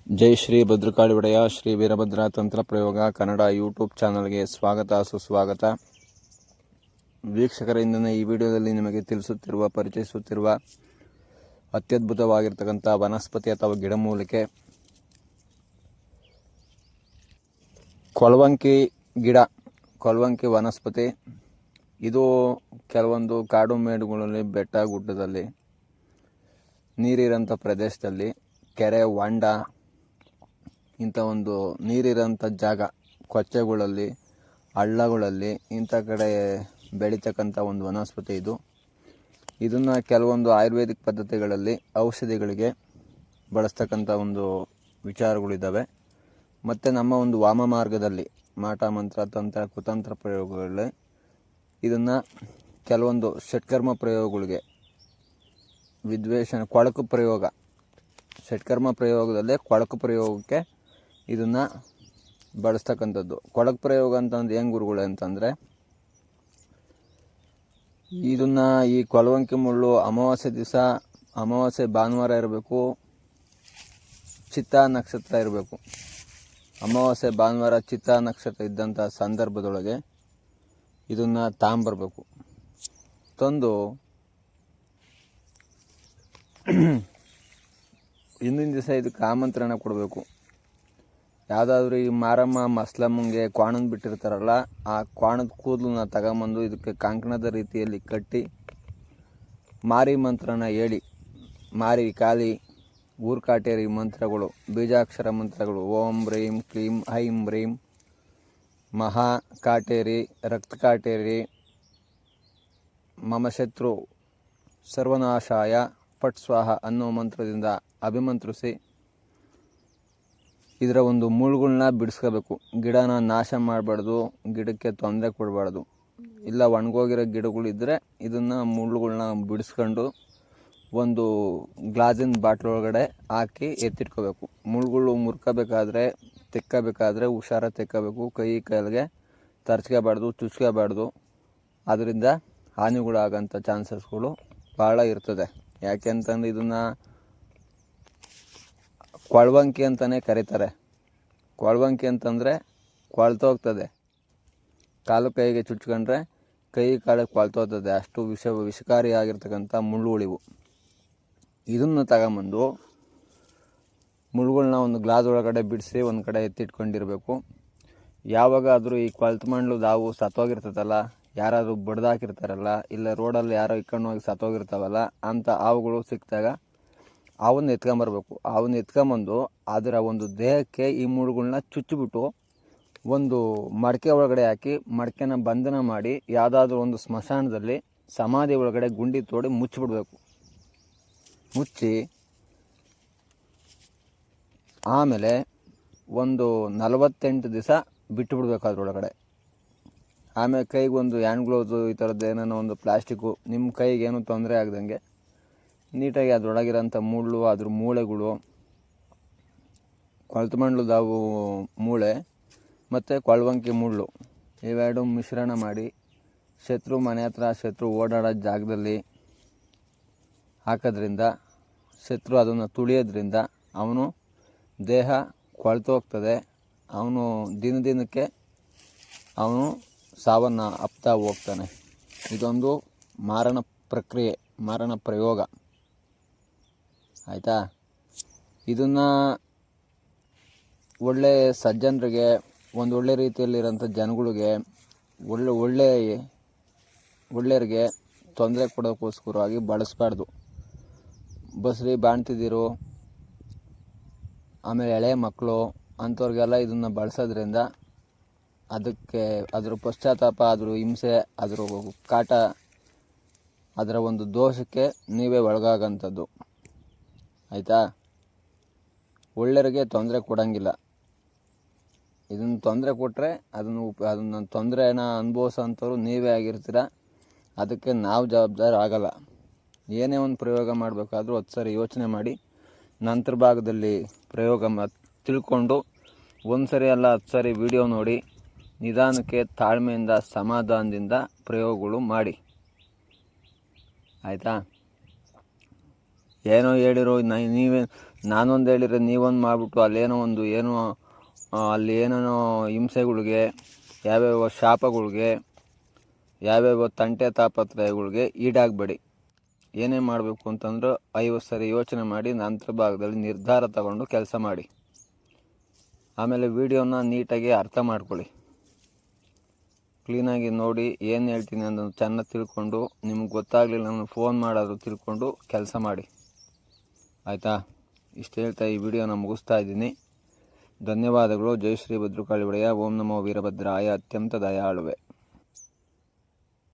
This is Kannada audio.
ಜೈ ಶ್ರೀ ಭದ್ರಕಾಳಿ ಒಡೆಯ ಶ್ರೀ ವೀರಭದ್ರ ತಂತ್ರ ಪ್ರಯೋಗ ಕನ್ನಡ ಯೂಟ್ಯೂಬ್ ಚಾನಲ್ಗೆ ಸ್ವಾಗತ ಸುಸ್ವಾಗತ. ವೀಕ್ಷಕರಿಂದ ಈ ವಿಡಿಯೋದಲ್ಲಿ ನಿಮಗೆ ಪರಿಚಯಿಸುತ್ತಿರುವ ಅತ್ಯದ್ಭುತವಾಗಿರ್ತಕ್ಕಂಥ ವನಸ್ಪತಿ ಅಥವಾ ಗಿಡಮೂಲಿಕೆ ಕೊಳವಂಕಿ ಗಿಡ, ಕೊಳವಂಕಿ ವನಸ್ಪತಿ. ಇದು ಕೆಲವೊಂದು ಕಾಡು ಮೇಡುಗಳಲ್ಲಿ, ಬೆಟ್ಟ ಗುಡ್ಡದಲ್ಲಿ, ನೀರಿರೋಂಥ ಪ್ರದೇಶದಲ್ಲಿ, ಕೆರೆ ಹೊಂಡ, ಇಂಥ ಒಂದು ನೀರಿರೋಂಥ ಜಾಗ, ಕೊಚ್ಚೆಗಳಲ್ಲಿ, ಹಳ್ಳಗಳಲ್ಲಿ ಇಂಥ ಕಡೆ ಬೆಳೀತಕ್ಕಂಥ ಒಂದು ವನಸ್ಪತಿ ಇದು. ಇದನ್ನು ಕೆಲವೊಂದು ಆಯುರ್ವೇದಿಕ್ ಪದ್ಧತಿಗಳಲ್ಲಿ ಔಷಧಿಗಳಿಗೆ ಬಳಸ್ತಕ್ಕಂಥ ಒಂದು ವಿಚಾರಗಳಿದ್ದಾವೆ. ಮತ್ತು ನಮ್ಮ ಒಂದು ವಾಮ ಮಾರ್ಗದಲ್ಲಿ ಮಾಟ ಮಂತ್ರ ತಂತ್ರ ಕುತಂತ್ರ ಪ್ರಯೋಗಗಳಲ್ಲಿ ಇದನ್ನು ಕೆಲವೊಂದು ಷಟ್ಕರ್ಮ ಪ್ರಯೋಗಗಳಿಗೆ ಕೊಳಕು ಪ್ರಯೋಗ, ಷಟ್ಕರ್ಮ ಪ್ರಯೋಗದಲ್ಲೇ ಕೊಳಕು ಪ್ರಯೋಗಕ್ಕೆ ಇದನ್ನು ಬಳಸ್ತಕ್ಕಂಥದ್ದು. ಕೊಳಕು ಪ್ರಯೋಗ ಅಂತಂದು ಹೆಂಗೆ ಗುರುಗಳು ಅಂತಂದರೆ, ಇದನ್ನು ಈ ಕೊಳವಂಕಿ ಮುಳ್ಳು ಅಮಾವಾಸ್ಯೆ ದಿವಸ, ಅಮಾವಾಸ್ಯೆ ಭಾನುವಾರ ಇರಬೇಕು, ಚಿತ್ತಾ ನಕ್ಷತ್ರ ಇರಬೇಕು. ಅಮಾವಾಸ್ಯೆ ಭಾನುವಾರ ಚಿತ್ತಾ ನಕ್ಷತ್ರ ಇದ್ದಂಥ ಸಂದರ್ಭದೊಳಗೆ ಇದನ್ನು ತಗೊಂಬರ್ಬೇಕು. ತಂದು ಹಿಂದಿನ ದಿವಸ ಇದಕ್ಕೆ ಆಮಂತ್ರಣ ಕೊಡಬೇಕು. ಯಾವುದಾದ್ರೂ ಈ ಮಾರಮ್ಮ ಮಸ್ಲಮ್ಮಂಗೆ ಕ್ವಾಣದ ಬಿಟ್ಟಿರ್ತಾರಲ್ಲ, ಆ ಕ್ವಾಣದ ಕೂದಲನ್ನ ತಗೊಂಬಂದು ಇದಕ್ಕೆ ಕಂಕಣದ ರೀತಿಯಲ್ಲಿ ಕಟ್ಟಿ ಮಾರಿ ಮಂತ್ರನ ಹೇಳಿ, ಮಾರಿ ಕಾಲಿ ಊರ್ಕಾಟೇರಿ ಮಂತ್ರಗಳು, ಬೀಜಾಕ್ಷರ ಮಂತ್ರಗಳು, ಓಂ ರೀಂ ಕ್ಲೀಂ ಐಂ ರೀಂ ಮಹಾ ಕಾಟೇರಿ, ರಕ್ತ ಕಾಟೇರಿ, ಮಮ ಶತ್ರು ಸರ್ವನಾಶಾಯ ಪಟ್ ಸ್ವಾಹ ಅನ್ನೋ ಮಂತ್ರದಿಂದ ಅಭಿಮಂತ್ರಿಸಿ ಇದರ ಒಂದು ಮುಳ್ಳುಗಳನ್ನ ಬಿಡಿಸ್ಕೋಬೇಕು. ಗಿಡನ ನಾಶ ಮಾಡಬಾರ್ದು, ಗಿಡಕ್ಕೆ ತೊಂದರೆ ಕೊಡಬಾರ್ದು. ಇಲ್ಲ ಒಣಗೋಗಿರೋ ಗಿಡಗಳಿದ್ದರೆ ಇದನ್ನು ಮುಳ್ಳುಗಳನ್ನ ಬಿಡಿಸ್ಕೊಂಡು ಒಂದು ಗ್ಲಾಸಿನ ಬಾಟ್ಲ್ ಒಳಗಡೆ ಹಾಕಿ ಎತ್ತಿಟ್ಕೋಬೇಕು. ಮುಳ್ಳುಗಳು ಮುರ್ಕೋಬೇಕಾದ್ರೆ, ತೆಕ್ಕಬೇಕಾದ್ರೆ ಹುಷಾರ ತೆಕ್ಕಬೇಕು. ಕೈ ಕಾಲಿಗೆ ತರ್ಚ್ಕೋಬಾರ್ದು, ಚುಚ್ಕೋಬಾರ್ದು. ಅದರಿಂದ ಹಾನಿಗಳಾಗೋಂಥ ಚಾನ್ಸಸ್ಗಳು ಭಾಳ ಇರ್ತದೆ. ಯಾಕೆಂತಂದ್ರೆ ಇದನ್ನು ಕೊಳವಂಕಿ ಅಂತಲೇ ಕರೀತಾರೆ. ಕೊಳವಂಕಿ ಅಂತಂದರೆ ಕೊಳ್ತೋಗ್ತದೆ, ಕಾಲು ಕೈಗೆ ಚುಚ್ಕೊಂಡ್ರೆ ಕೈ ಕಾಲಿಗೆ ಕೊಳ್ತೋಗ್ತದೆ, ಅಷ್ಟು ವಿಷಕಾರಿಯಾಗಿರ್ತಕ್ಕಂಥ ಮುಳ್ಳುಗಳಿವು. ಇದನ್ನು ತಗೊಂಬಂದು ಮುಳ್ಳುಗಳನ್ನ ಒಂದು ಗ್ಲಾಸ್ ಒಳಗಡೆ ಬಿಡಿಸಿ ಒಂದು ಕಡೆ ಎತ್ತಿಟ್ಕೊಂಡಿರಬೇಕು. ಯಾವಾಗಾದರೂ ಈ ಕೊಳ್ತು ಮಣ್ಣು ಹಾವು ಸತ್ತೋಗಿರ್ತದಲ್ಲ, ಯಾರಾದರೂ ಬಡ್ದಾಕಿರ್ತಾರಲ್ಲ, ಇಲ್ಲ ರೋಡಲ್ಲಿ ಯಾರೋ ಇಕ್ಕೊಂಡು ಹೋಗಿ ಸತ್ತೋಗಿರ್ತಾವಲ್ಲ, ಅಂಥ ಹಾವುಗಳು ಸಿಕ್ಕಿದಾಗ ಅವನ್ನ ಎತ್ಕೊಂಬರ್ಬೇಕು. ಅವನ್ನ ಎತ್ಕೊಂಬಂದು ಅದರ ಒಂದು ದೇಹಕ್ಕೆ ಈ ಮುಳ್ಳುಗಳನ್ನ ಚುಚ್ಚಿಬಿಟ್ಟು ಒಂದು ಮಡಕೆ ಒಳಗಡೆ ಹಾಕಿ, ಮಡಕೆನ ಬಂಧನ ಮಾಡಿ ಯಾವುದಾದ್ರೂ ಒಂದು ಸ್ಮಶಾನದಲ್ಲಿ ಸಮಾಧಿ ಒಳಗಡೆ ಗುಂಡಿ ತೋಡಿ ಮುಚ್ಚಿಬಿಡ್ಬೇಕು. ಮುಚ್ಚಿ ಆಮೇಲೆ ಒಂದು 48 ದಿವಸ ಬಿಟ್ಟುಬಿಡ್ಬೇಕು ಅದ್ರೊಳಗಡೆ. ಆಮೇಲೆ ಕೈಗೆ ಒಂದು ಹ್ಯಾಂಡ್ ಗ್ಲೌಸು, ಈ ಥರದ್ದು ಏನೋ ಒಂದು ಪ್ಲಾಸ್ಟಿಕ್ಕು, ನಿಮ್ಮ ಕೈಗೆ ಏನೂ ತೊಂದರೆ ಆಗದಂಗೆ ನೀಟಾಗಿ ಅದರೊಳಗಿರೋಂಥ ಮುಳ್ಳು, ಅದ್ರ ಮೂಳೆಗಳು, ಕೊಳ್ತು ಮಣ್ಣುದಾವು ಮೂಳೆ ಮತ್ತು ಕೊಳವಂಕಿ ಮುಳ್ಳು ಇವೆರಡು ಮಿಶ್ರಣ ಮಾಡಿ ಶತ್ರು ಮನೆ ಹತ್ರ, ಶತ್ರು ಓಡಾಡೋ ಜಾಗದಲ್ಲಿ ಹಾಕೋದ್ರಿಂದ, ಶತ್ರು ಅದನ್ನು ತುಳಿಯೋದ್ರಿಂದ ಅವನು ದೇಹ ಕೊಳ್ತೋಗ್ತದೆ. ಅವನು ದಿನಕ್ಕೆ ಅವನು ಸಾವನ್ನು ಅಪ್ತಾ ಹೋಗ್ತಾನೆ. ಇದೊಂದು ಮಾರಣ ಪ್ರಕ್ರಿಯೆ, ಮಾರಣ ಪ್ರಯೋಗ. ಆಯಿತಾ? ಇದನ್ನು ಒಳ್ಳೆ ಸಜ್ಜನರಿಗೆ, ಒಂದು ಒಳ್ಳೆ ರೀತಿಯಲ್ಲಿರೋಂಥ ಜನಗಳಿಗೆ, ಒಳ್ಳೆಯರಿಗೆ ತೊಂದರೆ ಕೊಡೋಕ್ಕೋಸ್ಕರವಾಗಿ ಬಳಸಬಾರ್ದು. ಬಸ್ರಿ ಬಾಣ್ತಿದ್ದೀರು, ಆಮೇಲೆ ಎಳೆ ಮಕ್ಕಳು, ಅಂಥವ್ರಿಗೆಲ್ಲ ಇದನ್ನು ಬಳಸೋದ್ರಿಂದ ಅದ್ರ ಪಶ್ಚಾತ್ತಾಪ, ಅದ್ರ ಹಿಂಸೆ, ಅದ್ರ ಕಾಟ, ಅದರ ಒಂದು ದೋಷಕ್ಕೆ ನೀವೇ ಒಳಗಾಗೋಂಥದ್ದು. ಆಯಿತಾ? ಒಳ್ಳೆಯವರಿಗೆ ತೊಂದರೆ ಕೊಡೋಂಗಿಲ್ಲ. ಇದನ್ನು ತೊಂದರೆ ಕೊಟ್ಟರೆ ಅದನ್ನು ತೊಂದರೆನ ಅನುಭವಿಸೋಂಥವ್ರು ನೀವೇ ಆಗಿರ್ತೀರ. ಅದಕ್ಕೆ ನಾವು ಜವಾಬ್ದಾರಿ ಆಗಲ್ಲ. ಏನೇ ಒಂದು ಪ್ರಯೋಗ ಮಾಡಬೇಕಾದ್ರೂ 10 ಸರಿ ಯೋಚನೆ ಮಾಡಿ ನಂತರ ಭಾಗದಲ್ಲಿ ಪ್ರಯೋಗ ತಿಳ್ಕೊಂಡು, ಒಂದು ಸರಿ ಅಲ್ಲ 10 ಸರಿ ವಿಡಿಯೋ ನೋಡಿ ನಿಧಾನಕ್ಕೆ ತಾಳ್ಮೆಯಿಂದ ಸಮಾಧಾನದಿಂದ ಪ್ರಯೋಗಗಳು ಮಾಡಿ. ಆಯಿತಾ? ಏನೋ ಹೇಳಿರೋ ನಾನೊಂದು ಹೇಳಿದ್ರೆ ನೀವೊಂದು ಮಾಡಿಬಿಟ್ಟು ಅಲ್ಲಿ ಏನೇನೋ ಹಿಂಸೆಗಳಿಗೆ, ಯಾವ್ಯಾವ ಶಾಪಗಳಿಗೆ, ಯಾವ್ಯಾವ ತಂಟೆ ತಾಪತ್ರಯಗಳಿಗೆ ಈಡಾಗಬೇಡಿ. ಏನೇ ಮಾಡಬೇಕು ಅಂತಂದ್ರೆ 50 ಸರಿ ಯೋಚನೆ ಮಾಡಿ ನಂತರ ಭಾಗದಲ್ಲಿ ನಿರ್ಧಾರ ತಗೊಂಡು ಕೆಲಸ ಮಾಡಿ. ಆಮೇಲೆ ವಿಡಿಯೋನ ನೀಟಾಗಿ ಅರ್ಥ ಮಾಡ್ಕೊಳ್ಳಿ, ಕ್ಲೀನಾಗಿ ನೋಡಿ, ಏನು ಹೇಳ್ತೀನಿ ಅನ್ನೋದು ಚೆನ್ನಾಗಿ ತಿಳ್ಕೊಂಡು, ನಿಮ್ಗೆ ಗೊತ್ತಾಗಲಿಲ್ಲ ನಾನು ಫೋನ್ ಮಾಡೋದು ತಿಳ್ಕೊಂಡು ಕೆಲಸ ಮಾಡಿ. ಆಯಿತಾ? ಇಷ್ಟು ಹೇಳ್ತಾ ಈ ವಿಡಿಯೋನ ಮುಗಿಸ್ತಾ ಇದ್ದೀನಿ. ಧನ್ಯವಾದಗಳು. ಜೈ ಶ್ರೀ ಭದ್ರಕಾಳಿ ಒಡೆಯ. ಓಂ ನಮೋ ವೀರಭದ್ರಾಯ. ಅತ್ಯಂತ ದಯಾಳುವೆ.